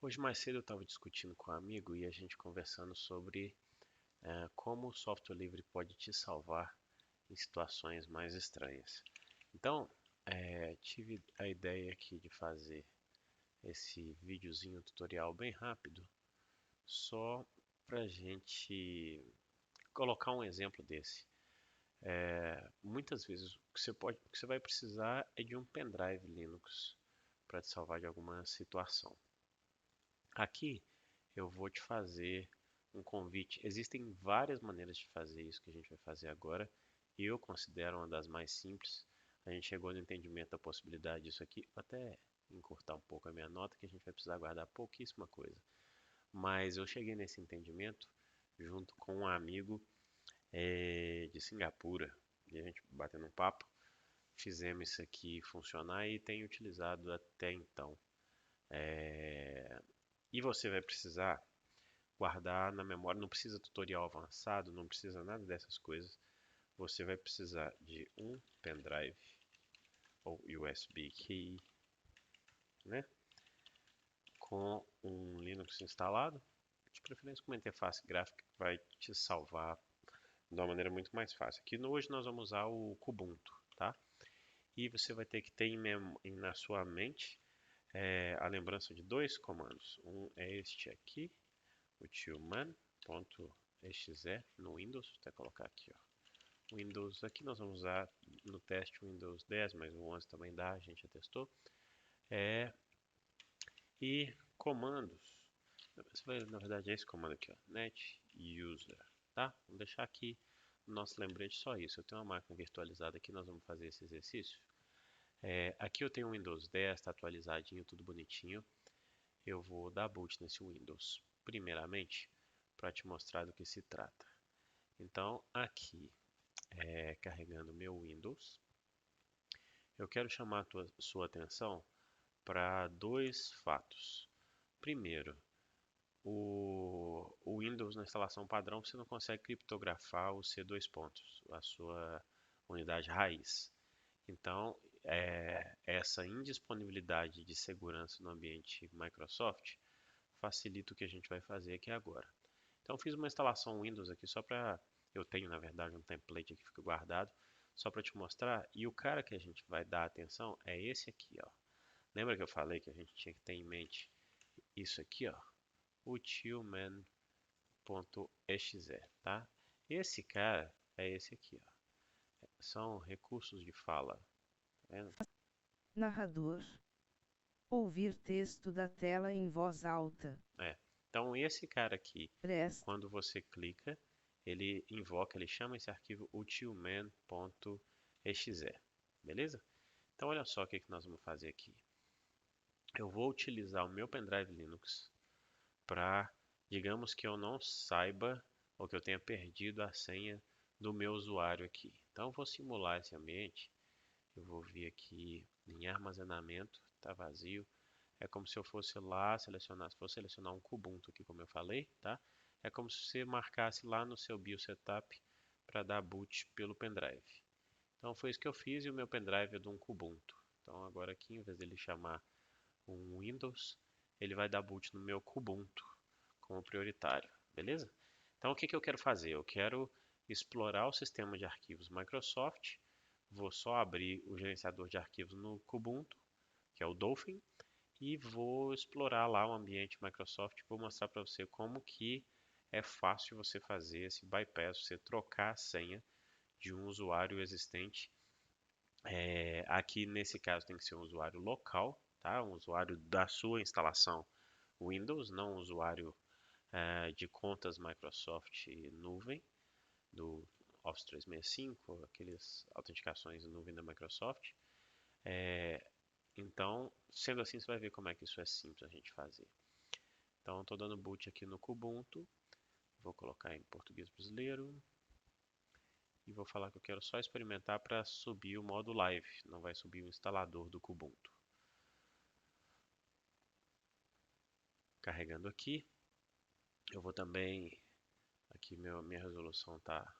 Hoje mais cedo eu estava discutindo com um amigo e a gente conversando sobre como o software livre pode te salvar em situações mais estranhas. Então, tive a ideia aqui de fazer esse videozinho tutorial bem rápido, só para a gente colocar um exemplo desse. Muitas vezes o que você vai precisar é de um pendrive Linux para te salvar de alguma situação. Aqui eu vou te fazer um convite. Existem várias maneiras de fazer isso que a gente vai fazer agora, e eu considero uma das mais simples. A gente chegou no entendimento da possibilidade disso aqui. Vou até encurtar um pouco a minha nota, que a gente vai precisar guardar pouquíssima coisa. Mas eu cheguei nesse entendimento junto com um amigo de Singapura, e a gente batendo um papo, fizemos isso aqui funcionar e tem utilizado até então. E você vai precisar guardar na memória, não precisa tutorial avançado, não precisa nada dessas coisas. Você vai precisar de um pendrive ou USB key, né? Com um Linux instalado, de preferência com uma interface gráfica que vai te salvar de uma maneira muito mais fácil. Aqui hoje nós vamos usar o Kubuntu, tá? E você vai ter que ter na sua mente a lembrança de dois comandos. Um é este aqui, o tillman.exe no Windows, vou até colocar aqui, ó. Windows, aqui nós vamos usar no teste o Windows 10, mas o 11 também dá, a gente já testou. E comandos, na verdade é esse comando aqui, ó, net user, tá? Vamos deixar aqui no nosso lembrete só isso. Eu tenho uma máquina virtualizada aqui, nós vamos fazer esse exercício. Aqui eu tenho o Windows 10, está atualizadinho, tudo bonitinho. Eu vou dar boot nesse Windows, primeiramente, para te mostrar do que se trata. Então, aqui, carregando meu Windows, eu quero chamar a sua atenção para dois fatos. Primeiro, o Windows na instalação padrão você não consegue criptografar o C2 pontos, a sua unidade raiz. Então, essa indisponibilidade de segurança no ambiente Microsoft facilita o que a gente vai fazer aqui agora. Então, fiz uma instalação Windows aqui só para. Eu tenho, na verdade, um template aqui que fica guardado, só para te mostrar. E o cara que a gente vai dar atenção é esse aqui, ó. Lembra que eu falei que a gente tinha que ter em mente isso aqui, ó? O tillman.exe, tá? Esse cara é esse aqui, ó. São recursos de fala, tá vendo? Narrador. Ouvir texto da tela em voz alta. É. Então, esse cara aqui, Presta. quando você clica, ele invoca, ele chama esse arquivo utilman.exe, beleza? Então, olha só o que nós vamos fazer aqui. Eu vou utilizar o meu pendrive Linux para, digamos que eu não saiba ou que eu tenha perdido a senha do meu usuário aqui. Então, eu vou simular esse ambiente. Eu vou vir aqui em armazenamento, está vazio. É como se eu fosse lá selecionar, se fosse selecionar um Kubuntu aqui, como eu falei, tá? É como se você marcasse lá no seu BioSetup para dar boot pelo pendrive. Então foi isso que eu fiz e o meu pendrive é de um Kubuntu. Então agora aqui, em vez dele chamar um Windows, ele vai dar boot no meu Kubuntu como prioritário, beleza? Então o que eu quero fazer? Eu quero explorar o sistema de arquivos Microsoft. Vou só abrir o gerenciador de arquivos no Kubuntu, que é o Dolphin, e vou explorar lá o ambiente Microsoft. Vou mostrar para você como que é fácil você fazer esse bypass, você trocar a senha de um usuário existente. Aqui nesse caso tem que ser um usuário local, tá? Um usuário da sua instalação Windows, não um usuário de contas Microsoft nuvem, do Office 365, aquelas autenticações em nuvem da Microsoft. Então, sendo assim, você vai ver como é que isso é simples a gente fazer. Então, estou dando boot aqui no Kubuntu. Vou colocar em português brasileiro. E vou falar que eu quero só experimentar para subir o modo live. Não vai subir o instalador do Kubuntu. Carregando aqui. Eu vou também... Aqui minha resolução tá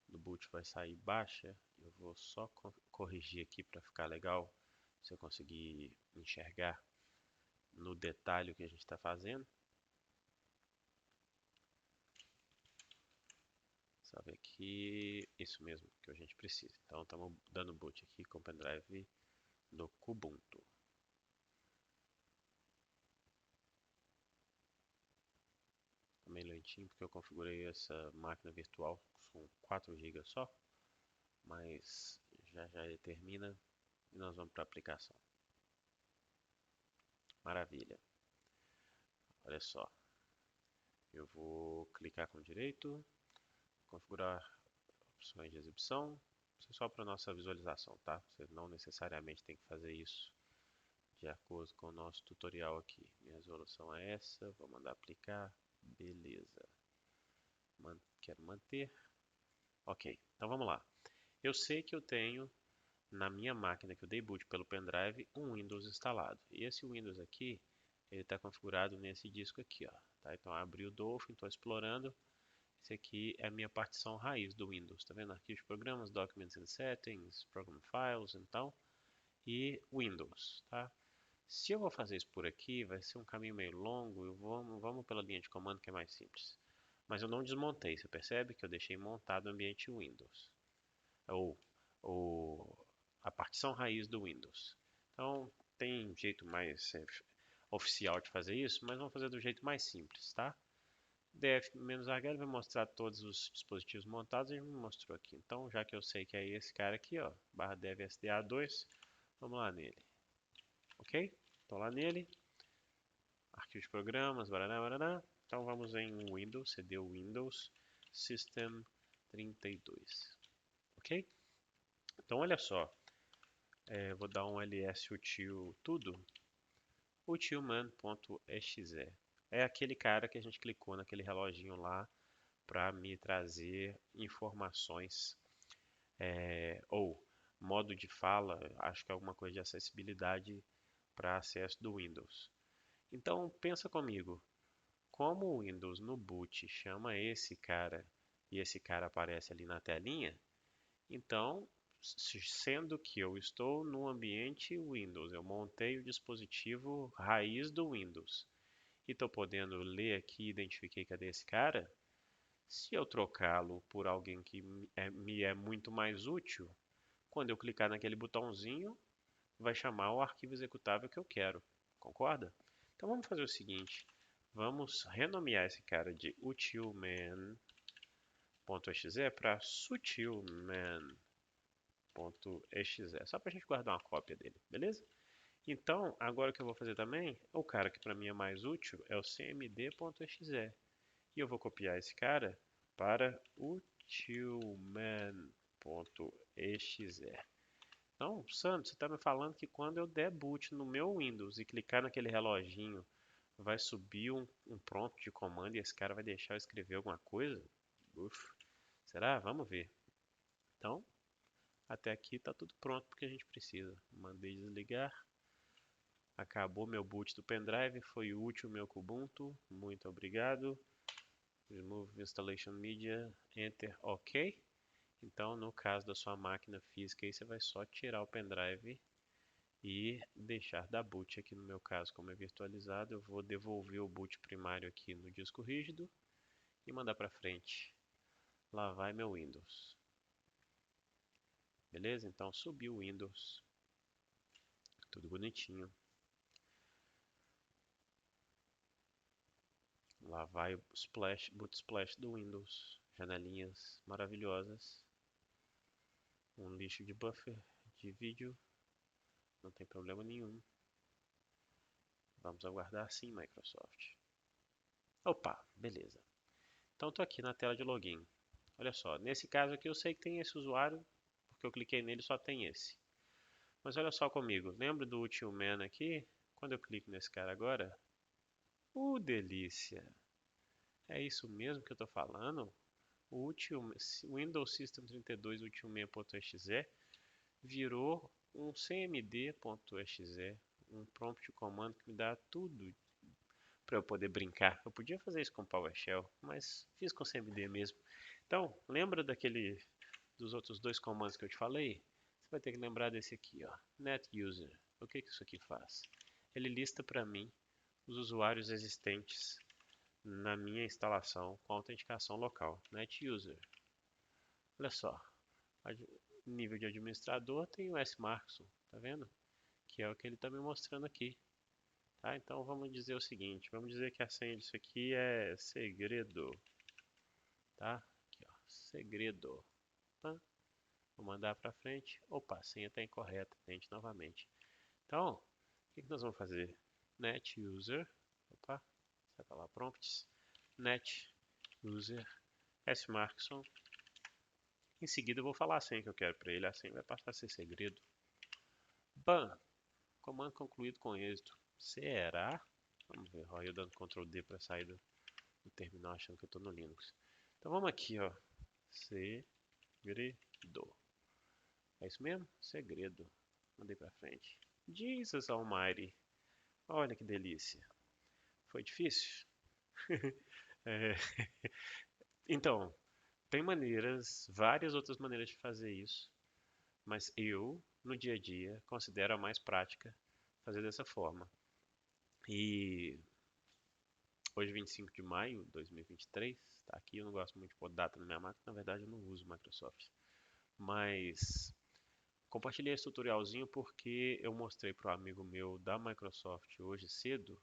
no boot vai sair baixa. Eu vou só corrigir aqui para ficar legal. Se eu conseguir enxergar no detalhe que a gente está fazendo. Salve aqui, isso mesmo que a gente precisa. Então estamos dando boot aqui com o pendrive do Kubuntu. Tá meio lentinho porque eu configurei essa máquina virtual com 4 GB só, mas já ele termina e nós vamos para a aplicação. Maravilha. Olha só, eu vou clicar com direito, configurar opções de exibição. Isso é só para nossa visualização, tá? Você não necessariamente tem que fazer isso de acordo com o nosso tutorial aqui. Minha resolução é essa, vou mandar aplicar, beleza. Quero manter. Ok, então vamos lá. Eu sei que eu tenho na minha máquina que eu dei boot pelo pendrive um Windows instalado. E esse Windows aqui, ele está configurado nesse disco aqui, ó. Tá? Então abri o Dolphin, estou explorando. Esse aqui é a minha partição raiz do Windows. Tá vendo? Arquivos de programas, Documents and Settings, Program Files, então, e Windows, tá? Se eu vou fazer isso por aqui, vai ser um caminho meio longo. Vamos pela linha de comando que é mais simples. Mas eu não desmontei. Você percebe que eu deixei montado o ambiente Windows. Ou a partição raiz do Windows. Então, tem jeito mais oficial de fazer isso, mas vamos fazer do jeito mais simples, tá? df-h vai mostrar todos os dispositivos montados, ele me mostrou aqui. Então, já que eu sei que é esse cara aqui, ó, barra dev sda2, vamos lá nele. Ok? Estou lá nele. Arquivo de programas, barará, barará. Então, vamos em Windows, cd Windows, System 32. Ok? Então, olha só. Vou dar um ls util tudo. utilman.exe. É aquele cara que a gente clicou naquele reloginho lá para me trazer informações ou modo de fala, acho que é alguma coisa de acessibilidade para acesso do Windows. Então pensa comigo, como o Windows no boot chama esse cara e esse cara aparece ali na telinha, então sendo que eu estou no ambiente Windows, eu montei o dispositivo raiz do Windows e estou podendo ler aqui, identifiquei cadê esse cara. Se eu trocá-lo por alguém que me é muito mais útil, quando eu clicar naquele botãozinho, vai chamar o arquivo executável que eu quero. Concorda? Então vamos fazer o seguinte. Vamos renomear esse cara de utilman.exe para sutilman.exe. Só para a gente guardar uma cópia dele, beleza? Então, agora o que eu vou fazer também, o cara que para mim é mais útil é o cmd.exe. E eu vou copiar esse cara para utilman.exe. Então, Sandro, você está me falando que quando eu der boot no meu Windows e clicar naquele reloginho, vai subir um prompt de comando e esse cara vai deixar eu escrever alguma coisa? Uf, será? Vamos ver. Então, até aqui está tudo pronto porque a gente precisa. Mandei desligar. Acabou meu boot do pendrive, foi útil meu Kubuntu. Muito obrigado. Remove Installation Media, Enter, OK. Então, no caso da sua máquina física, aí você vai só tirar o pendrive e deixar dar boot. Aqui no meu caso, como é virtualizado, eu vou devolver o boot primário aqui no disco rígido e mandar para frente. Lá vai meu Windows. Beleza? Então, subiu o Windows. Tudo bonitinho. Lá vai o boot splash do Windows. Janelinhas maravilhosas. Um lixo de buffer de vídeo. Não tem problema nenhum. Vamos aguardar sim, Microsoft. Opa, beleza. Então estou aqui na tela de login. Olha só, nesse caso aqui eu sei que tem esse usuário, porque eu cliquei nele só tem esse. Mas olha só comigo, lembra do utilman aqui? Quando eu clico nesse cara agora, delícia! É isso mesmo que eu estou falando? O Windows System 32 utilman.exe virou um cmd.exe, um prompt de comando que me dá tudo para eu poder brincar. Eu podia fazer isso com PowerShell, mas fiz com CMD mesmo. Então, lembra dos outros dois comandos que eu te falei? Você vai ter que lembrar desse aqui, ó, NetUser. O que isso aqui faz? Ele lista para mim os usuários existentes na minha instalação com autenticação local, NetUser. Olha só, nível de administrador tem o S-Markson, tá vendo? Que é o que ele está me mostrando aqui. Tá? Então vamos dizer o seguinte, vamos dizer que a senha disso aqui é segredo. Tá? Aqui, ó, segredo. Tá? Vou mandar para frente. Opa, a senha está incorreta, tente novamente. Então, o que nós vamos fazer? NetUser, opa, sai para lá, prompts, NetUser, S-Markson. Em seguida eu vou falar a senha que eu quero para ele, a senha vai passar a ser segredo. BAN, comando concluído com êxito. Será? Vamos ver, ó, eu dando Ctrl D para sair do terminal achando que eu estou no Linux. Então vamos aqui, ó, segredo. É isso mesmo? Segredo. Mandei para frente. Jesus Almighty. Olha que delícia. Foi difícil? É, então, tem maneiras, várias outras maneiras de fazer isso, mas eu, no dia a dia, considero a mais prática fazer dessa forma. E hoje, 25 de maio de 2023, tá aqui, eu não gosto muito de pôr data na minha máquina, na verdade eu não uso Microsoft. Mas compartilhei esse tutorialzinho porque eu mostrei para um amigo meu da Microsoft hoje cedo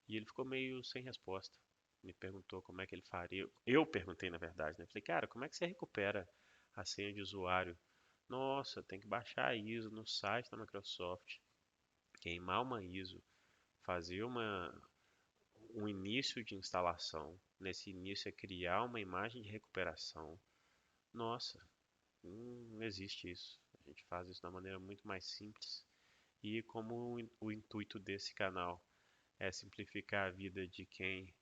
e ele ficou meio sem resposta. Me perguntou como é que ele faria. Eu perguntei, na verdade, né? Falei, cara, como é que você recupera a senha de usuário? Nossa, tem que baixar a ISO no site da Microsoft, queimar uma ISO, fazer um início de instalação. Nesse início é criar uma imagem de recuperação. Nossa, não existe isso. A gente faz isso da maneira muito mais simples. E como o intuito desse canal é simplificar a vida de quem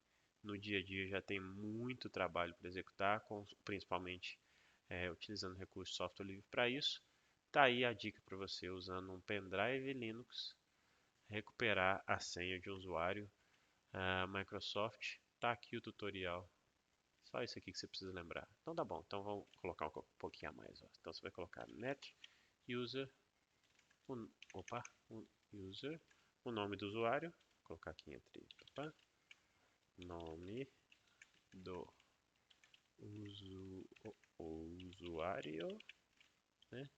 no dia a dia já tem muito trabalho para executar, principalmente utilizando recursos de software livre para isso, tá aí a dica para você usando um pendrive Linux recuperar a senha de um usuário Microsoft. Tá aqui o tutorial. Só isso aqui que você precisa lembrar. Então tá bom. Então vamos colocar um pouquinho a mais. Ó. Então você vai colocar net user, user, o nome do usuário. Vou colocar aqui entre nome do usuário, né?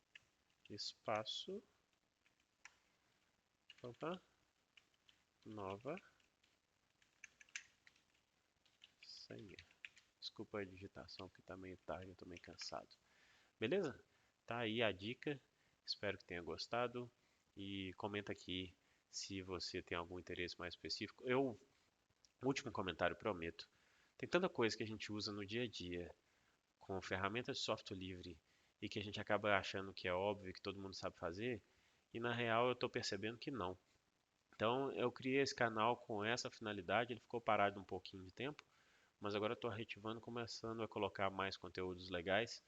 Espaço, nova senha. Desculpa a digitação que tá meio tarde, eu tô meio cansado. Beleza? Tá aí a dica. Espero que tenha gostado e comenta aqui se você tem algum interesse mais específico. Último comentário, prometo. Tem tanta coisa que a gente usa no dia a dia com ferramentas de software livre e que a gente acaba achando que é óbvio, que todo mundo sabe fazer, e na real eu estou percebendo que não. Então eu criei esse canal com essa finalidade, ele ficou parado um pouquinho de tempo, mas agora estou reativando, começando a colocar mais conteúdos legais.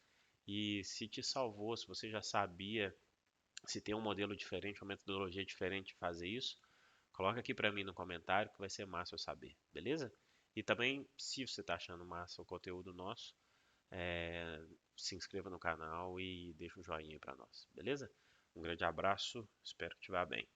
E se te salvou, se você já sabia, se tem um modelo diferente, uma metodologia diferente de fazer isso, coloca aqui para mim no comentário que vai ser massa eu saber, beleza? E também, se você está achando massa o conteúdo nosso, se inscreva no canal e deixa um joinha para nós, beleza? Um grande abraço, espero que te vá bem.